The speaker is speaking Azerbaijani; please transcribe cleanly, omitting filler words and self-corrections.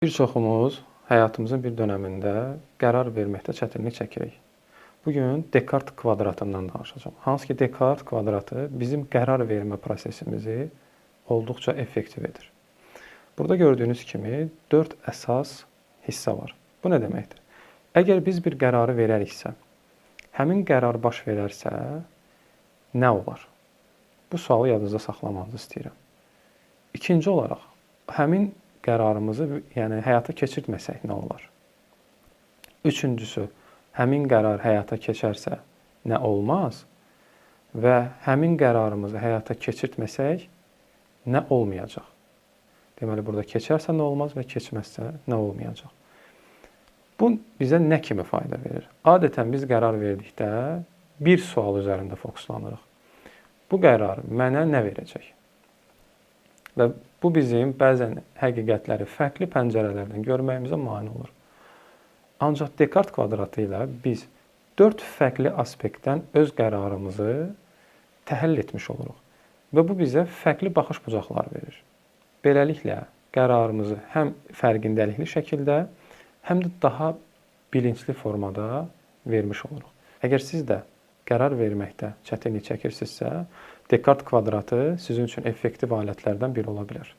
Bir çoxumuz həyatımızın bir dönəmində qərar verməkdə çətinlik çəkirik. Bugün Dekart kvadratından danışacağam. Hansı ki, Dekart kvadratı bizim qərar vermə prosesimizi olduqca effektiv edir. Burada gördüyünüz kimi 4 əsas hissə var. Bu nə deməkdir? Əgər biz bir qərarı verəriksə, həmin qərar baş verərsə, nə olar? Bu sualı yadınızda saxlamanızı istəyirəm. İkinci olaraq, həmin qərarımızı, yəni həyata keçirtməsək nə olar? Üçüncüsü, həmin qərar həyata keçərsə nə olmaz? Və həmin qərarımızı həyata keçirtməsək nə olmayacaq? Deməli, burada keçərsə nə olmaz və keçməzsə nə olmayacaq? Bu bizə nə kimi fayda verir? Adətən biz qərar verdikdə bir sual üzərində fokuslanırıq. Bu qərar mənə nə verəcək? Və bu bizim bəzən həqiqətləri fərqli pəncərələrdən görməyimizə mane olur. Ancaq Dekart kvadratı ilə biz 4 fərqli aspektdən öz qərarımızı təhlil etmiş oluruq. Və bu bizə fərqli baxış bucaqlar verir. Beləliklə, qərarımızı həm fərqindəlikli şəkildə, həm də daha bilinçli formada vermiş oluruq. Əgər siz də qərar verməkdə çətinlik çəkirsinizsə, Dekart kvadratı sizin üçün effektiv alətlərdən biri ola bilər.